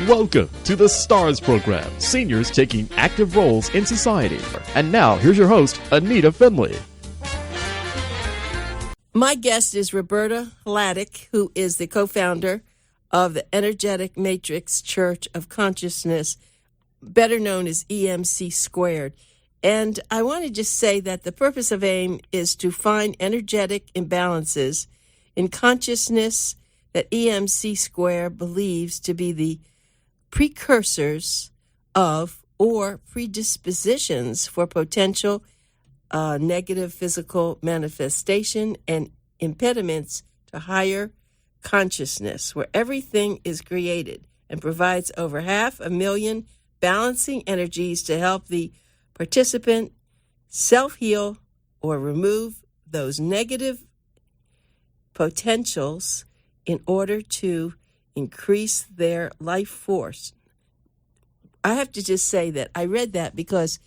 Welcome to the STARS program, seniors taking active roles in society. And now, here's your host, ANITA FINLEY. My guest is Roberta Hladek, who is the co-founder of the Energetic Matrix Church of Consciousness, better known as EMC Squared. And I want to just say that the purpose of AIM is to find energetic imbalances in consciousness that EMC Squared believes to be the precursors of or predispositions for potential negative physical manifestation and impediments to higher consciousness, where everything is created, and provides over 500,000 balancing energies to help the participant self-heal or remove those negative potentials in order to increase their life force. I have to just say that I read that because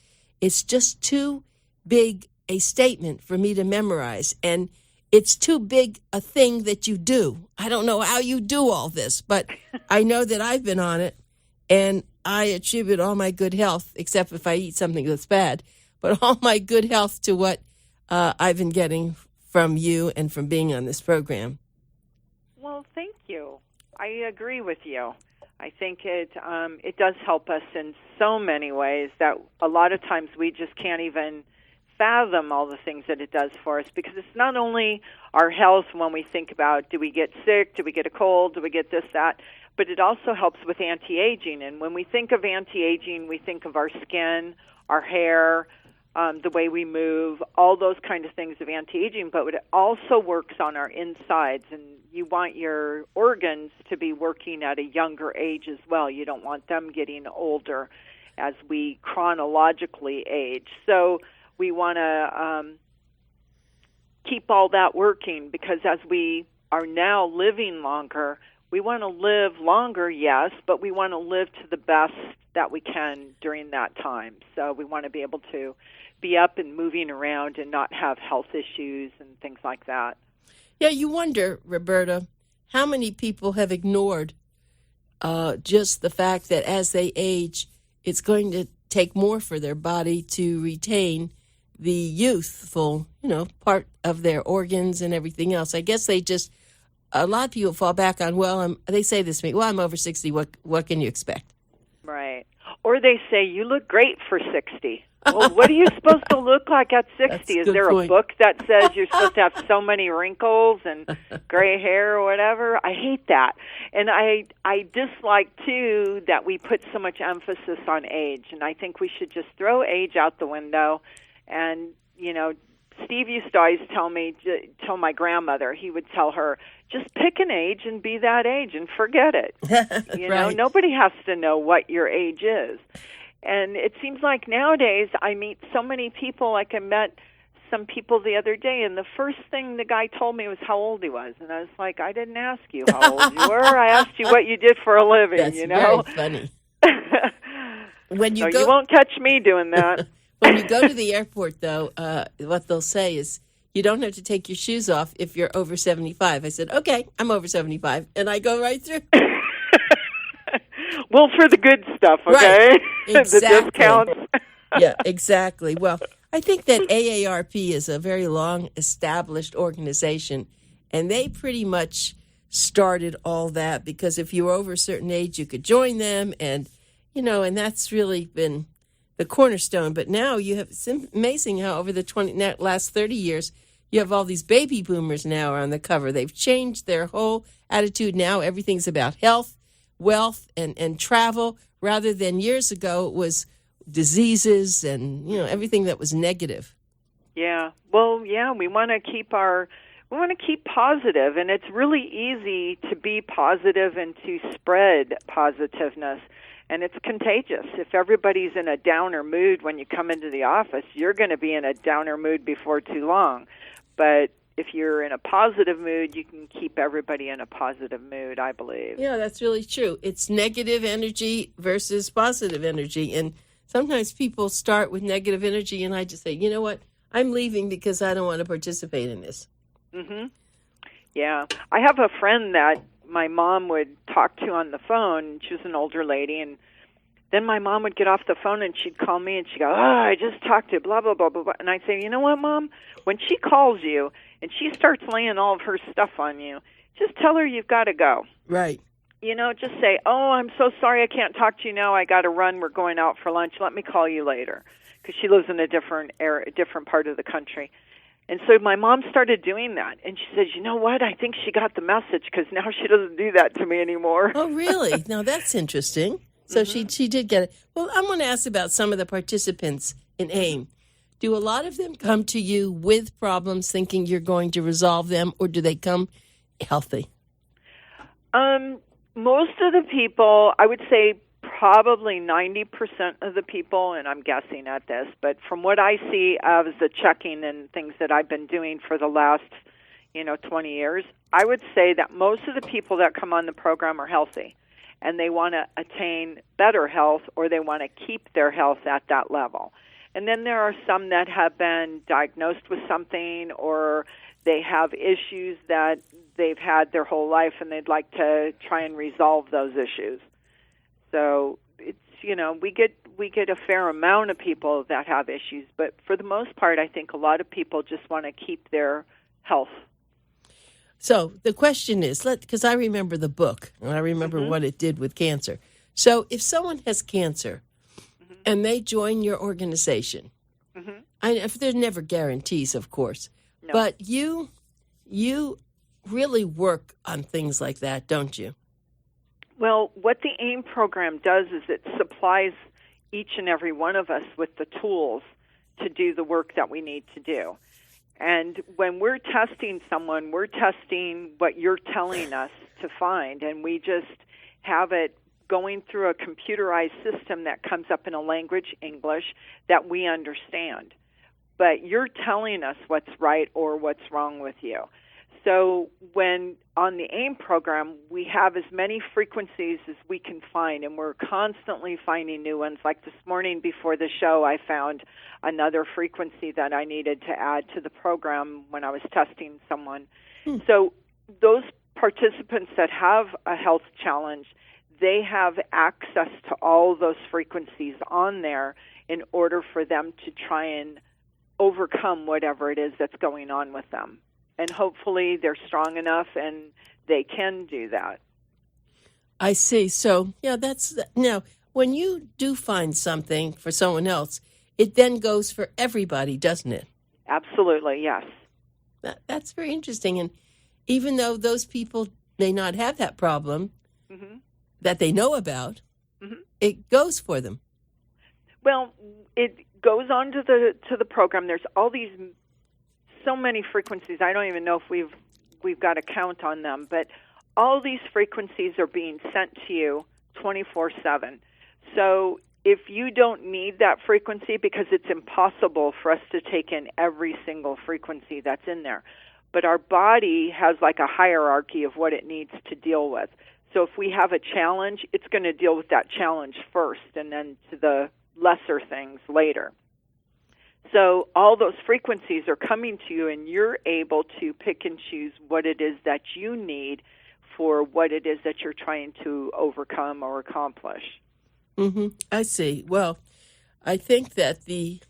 it's just too big a statement for me to memorize, and it's too big a thing that you do. I don't know how you do all this, but I know that I've been on it, and I attribute all my good health, except if I eat something that's bad, but all my good health to what I've been getting from you and from being on this program. Well, thank you. I agree with you. I think it does help us in so many ways that a lot of times we just can't even fathom all the things that it does for us, because it's not only our health when we think about, do we get sick, do we get a cold, do we get this, that, but it also helps with anti-aging. And when we think of anti-aging, we think of our skin, our hair, the way we move, all those kind of things of anti-aging, but it also works on our insides, and you want your organs to be working at a younger age as well. You don't want them getting older as we chronologically age. So we want to keep all that working, because as we are now living longer, we want to live longer, yes, but we want to live to the best that we can during that time. So we want to be able to be up and moving around and not have health issues and things like that. Yeah, you wonder, Roberta, how many people have ignored just the fact that as they age, it's going to take more for their body to retain the youthful, part of their organs and everything else. I guess a lot of people fall back on, they say this to me, I'm over 60, what can you expect? Right. Or they say, you look great for 60. Well, what are you supposed to look like at 60? Is there a book that says you're supposed to have so many wrinkles and gray hair or whatever? I hate that. And I dislike, too, that we put so much emphasis on age. And I think we should just throw age out the window. And, Steve used to always tell my grandmother, he would tell her, just pick an age and be that age and forget it. Right. Nobody has to know what your age is. And it seems like nowadays I meet so many people, like I met some people the other day, and the first thing the guy told me was how old he was. And I was like, I didn't ask you how old you were. I asked you what you did for a living, That's very funny. You won't catch me doing that. When you go to the airport, though, what they'll say is, you don't have to take your shoes off if you're over 75. I said, okay, I'm over 75, and I go right through. Well, for the good stuff, okay? Right. Exactly. The discounts. Yeah, exactly. Well, I think that AARP is a very long-established organization, and they pretty much started all that, because if you were over a certain age, you could join them, and that's really been the cornerstone. But now it's amazing how over the last 30 years, you have all these baby boomers now on the cover. They've changed their whole attitude. Now everything's about health, wealth, and travel, rather than years ago it was diseases and everything that was negative. Yeah. Well, yeah, we want to keep positive, and it's really easy to be positive and to spread positiveness. And it's contagious. If everybody's in a downer mood when you come into the office, you're going to be in a downer mood before too long. But if you're in a positive mood, you can keep everybody in a positive mood, I believe. Yeah, that's really true. It's negative energy versus positive energy. And sometimes people start with negative energy, and I just say, you know what? I'm leaving because I don't want to participate in this. Mm-hmm. Yeah. I have a friend that my mom would talk to on the phone. She was an older lady, and then my mom would get off the phone and she'd call me and she'd go, I just talked to blah, blah, blah, blah, blah. And I'd say, you know what, Mom? When she calls you and she starts laying all of her stuff on you, just tell her you've got to go. Right. Just say, I'm so sorry I can't talk to you now. I got to run. We're going out for lunch. Let me call you later. Because she lives in a different part of the country. And so my mom started doing that. And she says, you know what? I think she got the message because now she doesn't do that to me anymore. Oh, really? Now, that's interesting. So she did get it. Well, I'm going to ask about some of the participants in AIM. Do a lot of them come to you with problems thinking you're going to resolve them, or do they come healthy? Most of the people, I would say probably 90% of the people, and I'm guessing at this, but from what I see of the checking and things that I've been doing for the last, 20 years, I would say that most of the people that come on the program are healthy. And they want to attain better health, or they want to keep their health at that level. And then there are some that have been diagnosed with something, or they have issues that they've had their whole life, and they'd like to try and resolve those issues. So it's, we get a fair amount of people that have issues, but for the most part, I think a lot of people just want to keep their health. So the question is, because I remember the book, and I remember what it did with cancer. So if someone has cancer and they join your organization, there's never guarantees, of course, but you really work on things like that, don't you? Well, what the AIM program does is it supplies each and every one of us with the tools to do the work that we need to do. And when we're testing someone, we're testing what you're telling us to find, and we just have it going through a computerized system that comes up in a language, English, that we understand. But you're telling us what's right or what's wrong with you. So when on the AIM program, we have as many frequencies as we can find, and we're constantly finding new ones. Like this morning before the show, I found another frequency that I needed to add to the program when I was testing someone. So those participants that have a health challenge, they have access to all those frequencies on there in order for them to try and overcome whatever it is that's going on with them. And hopefully they're strong enough and they can do that. I see. So, now, when you do find something for someone else, it then goes for everybody, doesn't it? Absolutely, yes. That's very interesting. And even though those people may not have that problem that they know about, it goes for them. Well, it goes on to the program. There's all these so many frequencies. I don't even know if we've got a count on them, but all these frequencies are being sent to you 24/7. So if you don't need that frequency, because it's impossible for us to take in every single frequency that's in there, but our body has like a hierarchy of what it needs to deal with. So if we have a challenge, it's going to deal with that challenge first and then to the lesser things later. So all those frequencies are coming to you, and you're able to pick and choose what it is that you need for what it is that you're trying to overcome or accomplish. I see. Well, I think that the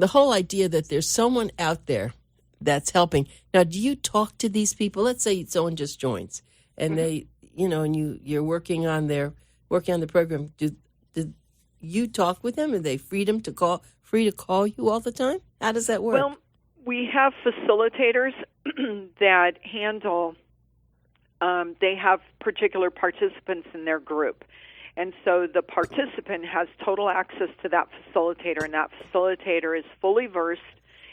whole idea that there's someone out there that's helping. Now, do you talk to these people? Let's say someone just joins, and they, and you're working on the program. Do you talk with them? Are they free to call you all the time? How does that work? Well, we have facilitators that handle. They have particular participants in their group. And so the participant has total access to that facilitator, and that facilitator is fully versed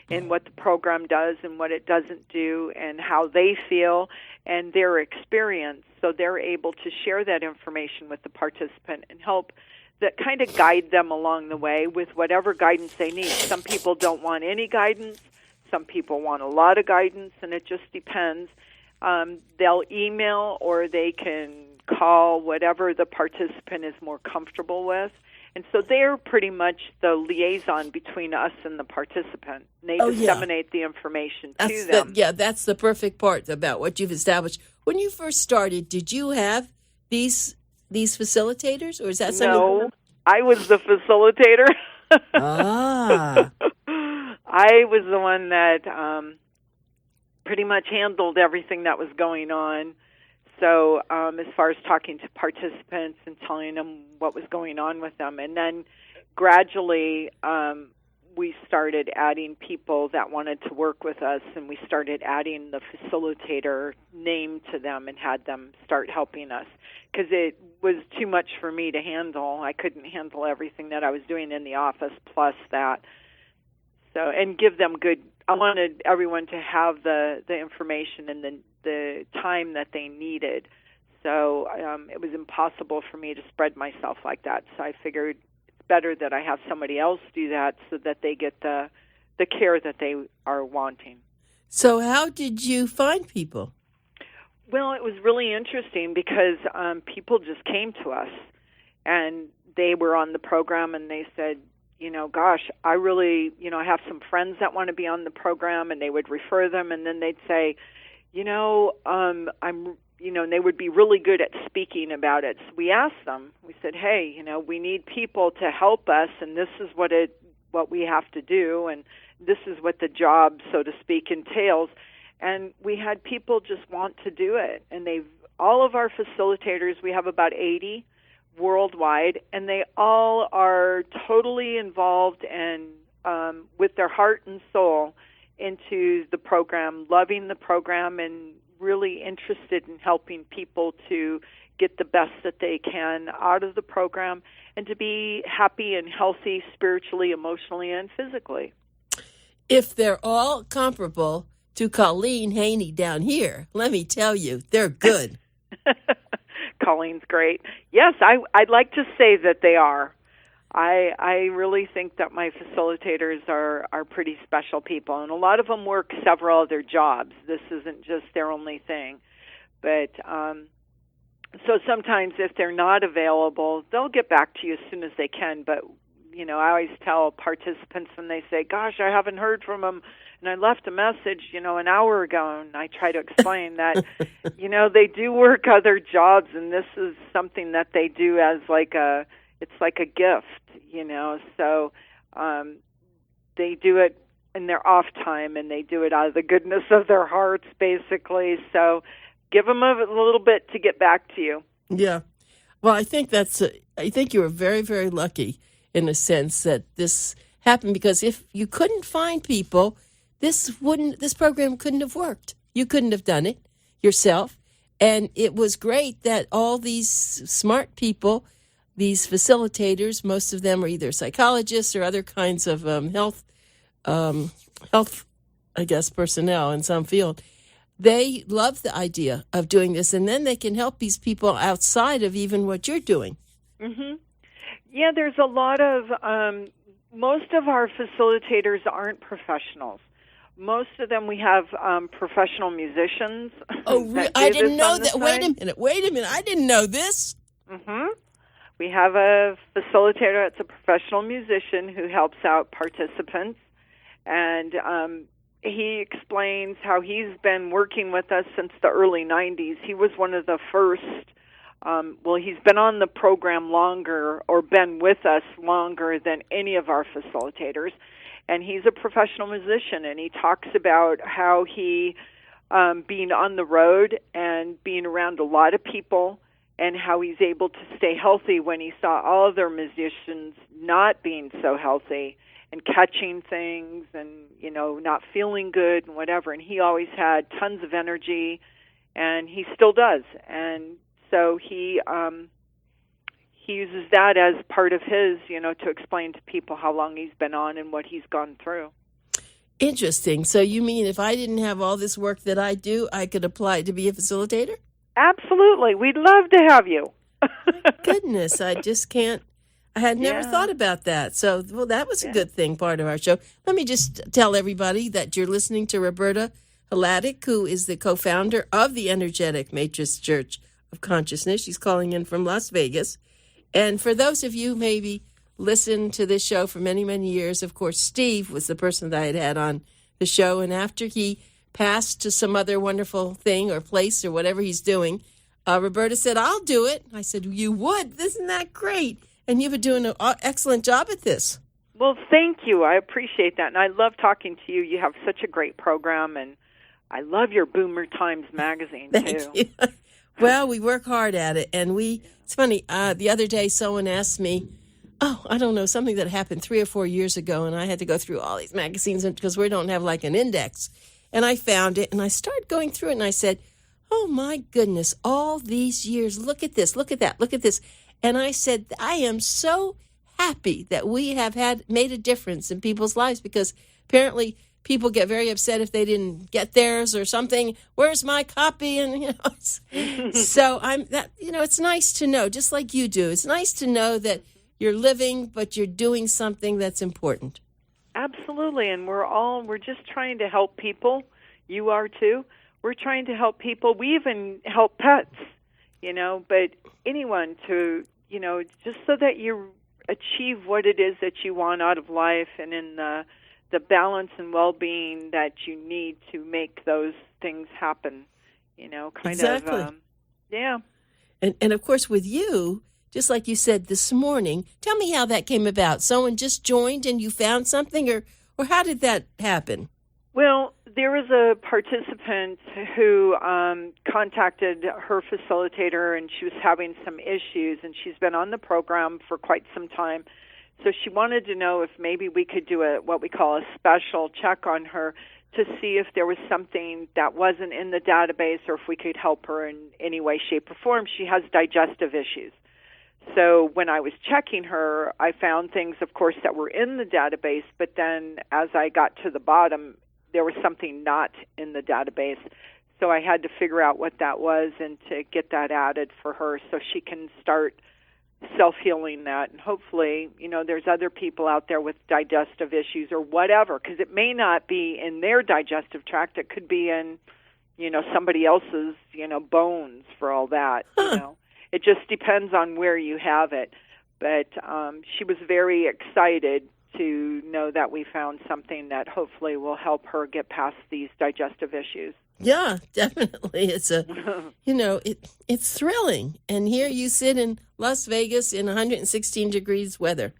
in what the program does and what it doesn't do and how they feel and their experience. So they're able to share that information with the participant and help that kind of guide them along the way with whatever guidance they need. Some people don't want any guidance. Some people want a lot of guidance, and it just depends. They'll email or they can call, whatever the participant is more comfortable with. And so they're pretty much the liaison between us and the participant. They disseminate the information to them. That's the perfect part about what you've established. When you first started, did you have these facilitators, or is that something? No, I was the facilitator. Ah. I was the one that pretty much handled everything that was going on. So as far as talking to participants and telling them what was going on with them. And then gradually we started adding people that wanted to work with us, and we started adding the facilitator name to them and had them start helping us because it was too much for me to handle. I couldn't handle everything that I was doing in the office plus that. So, and give them I wanted everyone to have the information and the time that they needed. So it was impossible for me to spread myself like that. So I figured it's better that I have somebody else do that so that they get the care that they are wanting. So how did you find people? Well, it was really interesting because people just came to us, and they were on the program, and they said, gosh, I really, I have some friends that want to be on the program, and they would refer them, and then they'd say, I'm, and they would be really good at speaking about it. So we asked them, we said, hey, we need people to help us, and this is what we have to do, and this is what the job, so to speak, entails. And we had people just want to do it, and all of our facilitators, we have about 80 worldwide, and they all are totally involved and with their heart and soul into the program, loving the program, and really interested in helping people to get the best that they can out of the program and to be happy and healthy spiritually, emotionally, and physically. If they're all comparable to Colleen Haney down here, let me tell you, they're good. Colleen's great. Yes, I'd like to say that they are. I really think that my facilitators are pretty special people, and a lot of them work several other jobs. This isn't just their only thing. But so sometimes if they're not available, they'll get back to you as soon as they can. But, I always tell participants when they say, gosh, I haven't heard from them, and I left a message, an hour ago, and I try to explain that, they do work other jobs, and this is something that they do as it's like a gift, so they do it in their off time, and they do it out of the goodness of their hearts, basically. So give them a little bit to get back to you. Yeah. Well, I think you were very, very lucky in a sense that this happened, because if you couldn't find people, this program couldn't have worked. You couldn't have done it yourself. And it was great that all these smart people, these facilitators, most of them are either psychologists or other kinds of health, I guess, personnel in some field. They love the idea of doing this, and then they can help these people outside of even what you're doing. Mm-hmm. Yeah, there's a lot of, most of our facilitators aren't professionals. Most of them, we have professional musicians. Oh, I didn't know that. Wait a minute. I didn't know this. Mm-hmm. We have a facilitator that's a professional musician who helps out participants. And he explains how he's been working with us since the early 90s. He was one of the first. He's been on the program longer or been with us longer than any of our facilitators. And he's a professional musician, and he talks about how he, being on the road and being around a lot of people, and how he's able to stay healthy when he saw all other musicians not being so healthy and catching things and, not feeling good and whatever. And he always had tons of energy, and he still does. And so he uses that as part of his, to explain to people how long he's been on and what he's gone through. Interesting. So you mean if I didn't have all this work that I do, I could apply to be a facilitator? Absolutely. We'd love to have you. Goodness, I just can't. I had never thought about that. So, that was a good thing, part of our show. Let me just tell everybody that you're listening to Roberta Hladek, who is the co-founder of the Energetic Matrix Church of Consciousness. She's calling in from Las Vegas. And for those of you who maybe listened to this show for many, many years, of course, Steve was the person that I had on the show. And after he pass to some other wonderful thing or place or whatever he's doing, Roberta said, I'll do it. I said, you would? Isn't that great? And you've been doing an excellent job at this. Well, thank you. I appreciate that. And I love talking to you. You have such a great program. And I love your Boomer Times magazine, too. Thank you. Well, we work hard at it. And it's funny, the other day someone asked me, I don't know, something that happened 3 or 4 years ago. And I had to go through all these magazines because we don't have like an index. And I found it. And I started going through it. And I said, oh, my goodness, all these years, look at this, look at that, look at this. And I said, I am so happy that we have made a difference in people's lives, because apparently people get very upset if they didn't get theirs or something. Where's my copy? And, so it's nice to know, just like you do. It's nice to know that you're living, but you're doing something that's important. Absolutely. And we're just trying to help people. You are too. We're trying to help people. We even help pets, but anyone to, just so that you achieve what it is that you want out of life and in the balance and well-being that you need to make those things happen, Exactly. Yeah. And of course, with you, just like you said this morning, tell me how that came about. Someone just joined and you found something, or how did that happen? Well, there was a participant who contacted her facilitator, and she was having some issues, and she's been on the program for quite some time. So she wanted to know if maybe we could do what we call a special check on her to see if there was something that wasn't in the database, or if we could help her in any way, shape, or form. She has digestive issues. So when I was checking her, I found things, of course, that were in the database, but then as I got to the bottom, there was something not in the database. So I had to figure out what that was and to get that added for her so she can start self-healing that. And hopefully, there's other people out there with digestive issues or whatever, because it may not be in their digestive tract. It could be in, somebody else's, bones for all that, It just depends on where you have it. But she was very excited to know that we found something that hopefully will help her get past these digestive issues. Yeah, definitely. It's it's thrilling. And here you sit in Las Vegas in 116 degrees weather.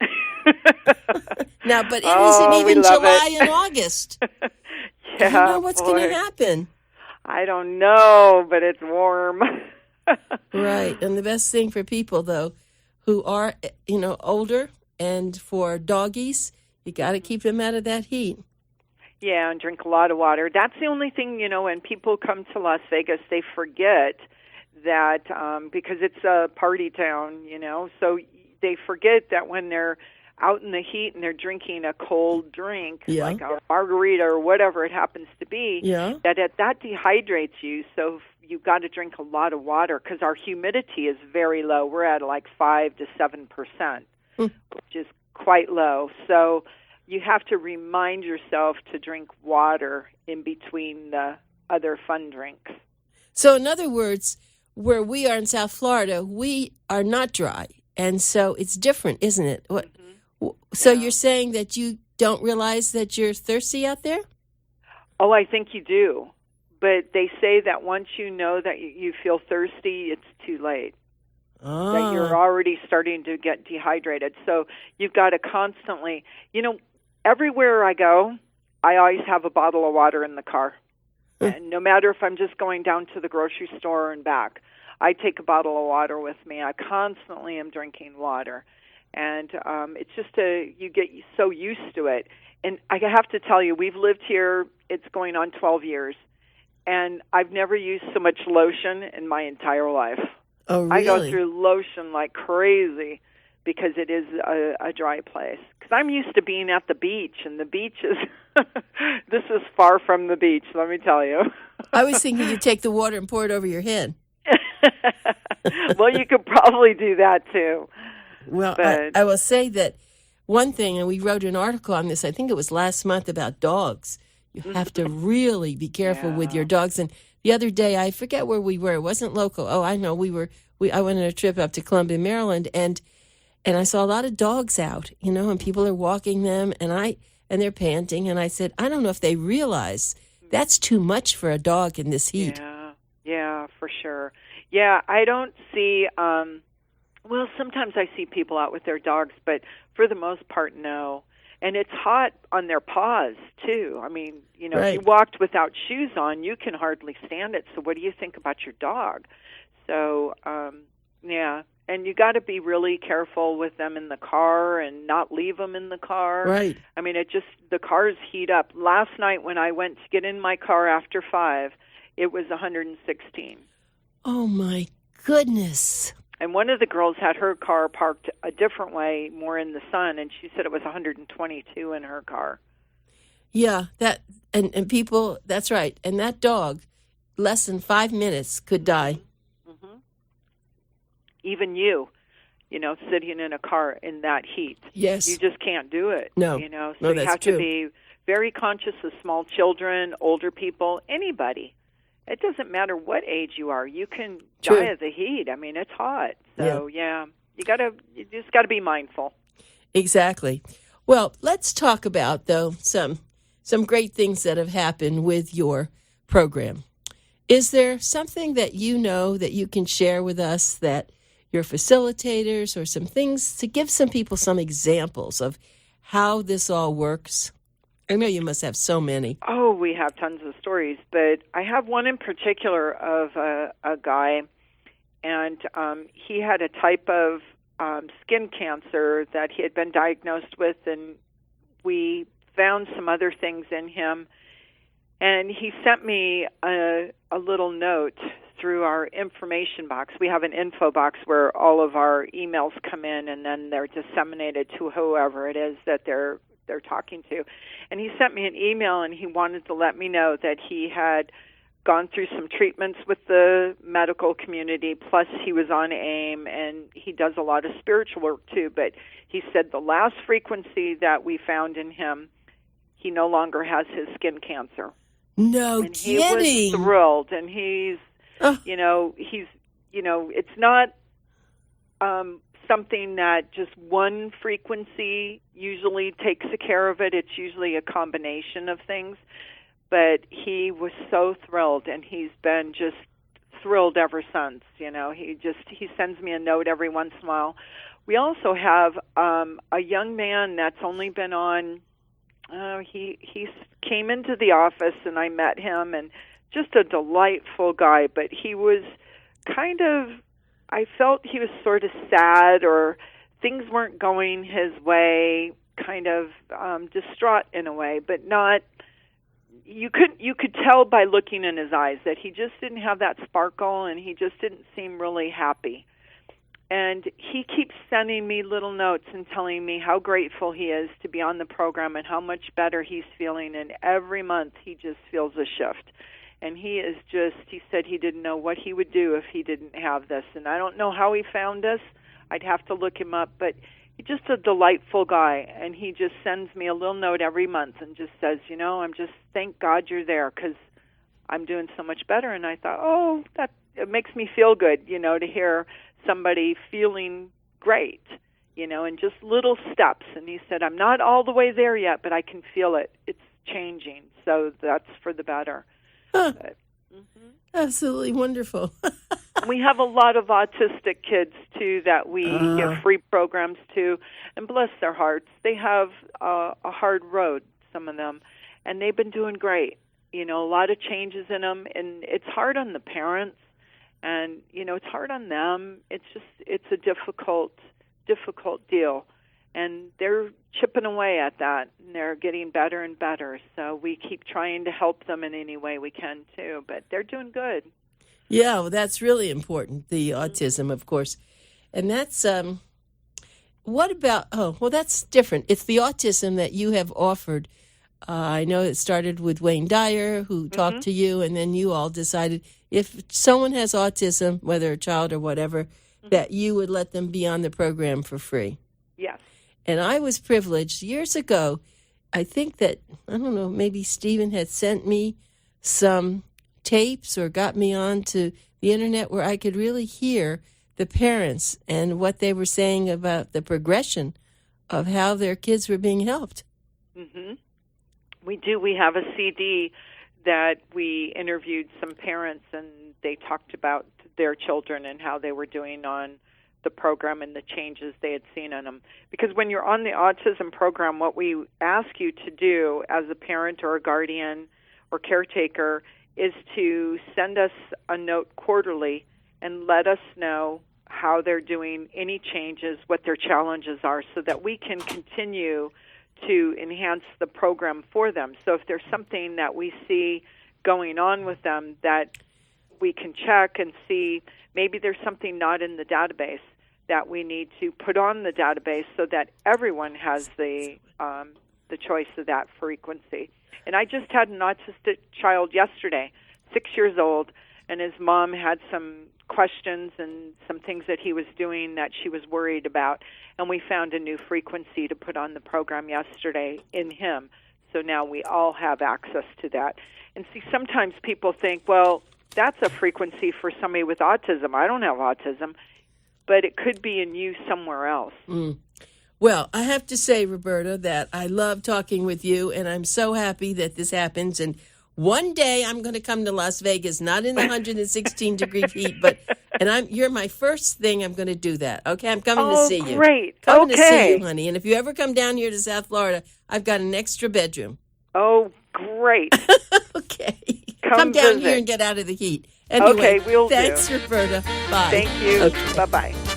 Now, but it isn't even July and August. Yeah, I don't know what's going to happen. I don't know, but it's warm. Right. And the best thing for people, though, who are, older, and for doggies, you got to keep them out of that heat. Yeah, and drink a lot of water. That's the only thing, when people come to Las Vegas, they forget that because it's a party town, so they forget that when they're out in the heat and they're drinking a cold drink, like a margarita or whatever it happens to be, that dehydrates you. So you've got to drink a lot of water because our humidity is very low. We're at like 5 to 7%, which is quite low. So you have to remind yourself to drink water in between the other fun drinks. So in other words, where we are in South Florida, we are not dry. And so it's different, isn't it? Mm-hmm. So you're saying that you don't realize that you're thirsty out there? Oh, I think you do. But they say that once you know that you feel thirsty, it's too late. That you're already starting to get dehydrated. So you've got to constantly, everywhere I go, I always have a bottle of water in the car. And no matter if I'm just going down to the grocery store and back, I take a bottle of water with me. I constantly am drinking water. And it's just you get so used to it. And I have to tell you, we've lived here, it's going on 12 years. And I've never used so much lotion in my entire life. Oh, really? I go through lotion like crazy because it is a dry place. Because I'm used to being at the beach, and the beach is, this is far from the beach, let me tell you. I was thinking you'd take the water and pour it over your head. Well, you could probably do that too. Well, I will say that one thing, and we wrote an article on this, I think it was last month, about dogs. You have to really be careful with your dogs. And the other day, I forget where we were. It wasn't local. Oh, I know. I went on a trip up to Columbia, Maryland, and I saw a lot of dogs out, and people are walking them, and they're panting. And I said, I don't know if they realize that's too much for a dog in this heat. Yeah, for sure. Yeah, I don't see, well, sometimes I see people out with their dogs, but for the most part, no. And it's hot on their paws, too. I mean, you know, Right. if you walked without shoes on, you can hardly stand it. So what do you think about your dog? So, yeah. And you got to be really careful with them in the car and not leave them in the car. Right. I mean, the cars heat up. Last night when I went to get in my car after 5, it was 116. Oh, my goodness. And one of the girls had her car parked a different way, more in the sun, and she said it was 122 in her car. Yeah, and people, that's right. And that dog, less than 5 minutes, could die. Mm-hmm. Even you know, sitting in a car in that heat. Yes. You just can't do it. No. You know, No, so you that's have true. to be very conscious of small children, older people, anybody. It doesn't matter what age you are. You can True. die of the heat. I mean, it's hot. So, yeah you just got to be mindful. Exactly. Well, let's talk about, though, some great things that have happened with your program. Is there something that you know that you can share with us, that your facilitators, or some things to give some people some examples of how this all works? I know you must have so many. Oh, we have tons of stories, but I have one in particular of a guy, and he had a type of skin cancer that he had been diagnosed with, and we found some other things in him. And he sent me a little note through our information box. We have an info box where all of our emails come in, and then they're disseminated to whoever it is that they're talking to. And he sent me an email, and he wanted to let me know that he had gone through some treatments with the medical community, plus he was on AIM, and he does a lot of spiritual work too. But he said the last frequency that we found in him, he no longer has his skin cancer. No And kidding. he was thrilled, and he's, it's not something that just one frequency usually takes care of it. It's usually a combination of things. But he was so thrilled, and he's been just thrilled ever since. You know, he sends me a note every once in a while. We also have a young man that's only been on. He came into the office, and I met him, and just a delightful guy. But he was kind of, I felt he was sort of sad, or things weren't going his way, kind of distraught in a way, but not. You could tell by looking in his eyes that he just didn't have that sparkle, and he just didn't seem really happy. And he keeps sending me little notes and telling me how grateful he is to be on the program and how much better he's feeling. And every month he just feels a shift. And he said he didn't know what he would do if he didn't have this. And I don't know how he found us. I'd have to look him up. But he's just a delightful guy. And he just sends me a little note every month and just says, thank God you're there, because I'm doing so much better. And I thought, it makes me feel good, to hear somebody feeling great, and just little steps. And he said, I'm not all the way there yet, but I can feel it. It's changing. So that's for the better. Huh. Absolutely wonderful. We have a lot of autistic kids, too, that we give free programs to. And bless their hearts, they have a hard road, some of them. And they've been doing great. A lot of changes in them. And it's hard on the parents. And, it's hard on them. It's a difficult deal. And they're chipping away at that, and they're getting better and better. So we keep trying to help them in any way we can, too. But they're doing good. Yeah, well, that's really important, the autism, of course. And that's, what about, that's different. It's the autism that you have offered. I know it started with Wayne Dyer, who talked to you, and then you all decided if someone has autism, whether a child or whatever, that you would let them be on the program for free. Yes. And I was privileged years ago. I think that, I don't know, maybe Stephen had sent me some tapes or got me onto the internet where I could really hear the parents and what they were saying about the progression of how their kids were being helped. Mm-hmm. We do. We have a CD that we interviewed some parents, and they talked about their children and how they were doing on the program and the changes they had seen in them. Because when you're on the autism program, what we ask you to do as a parent or a guardian or caretaker is to send us a note quarterly and let us know how they're doing, any changes, what their challenges are, so that we can continue to enhance the program for them. So if there's something that we see going on with them that we can check and see, maybe there's something not in the database that we need to put on the database so that everyone has the choice of that frequency. And I just had an autistic child yesterday, 6 years old, and his mom had some questions and some things that he was doing that she was worried about. And we found a new frequency to put on the program yesterday in him. So now we all have access to that. And see, sometimes people think, well, that's a frequency for somebody with autism. I don't have autism. But it could be in you somewhere else. Well, I have to say, Roberta, that I love talking with you, and I'm so happy that this happens. And one day I'm going to come to Las Vegas, not in the 116-degree heat, you're my first thing. I'm going to do that. Okay, I'm coming to see you. Great. Coming to see you, honey. And if you ever come down here to South Florida, I've got an extra bedroom. Oh, great. Okay. Come down visit. here and get out of the heat. Anyway, okay, we'll thanks, do. Roberta. Bye. Thank you. Okay. Bye-bye.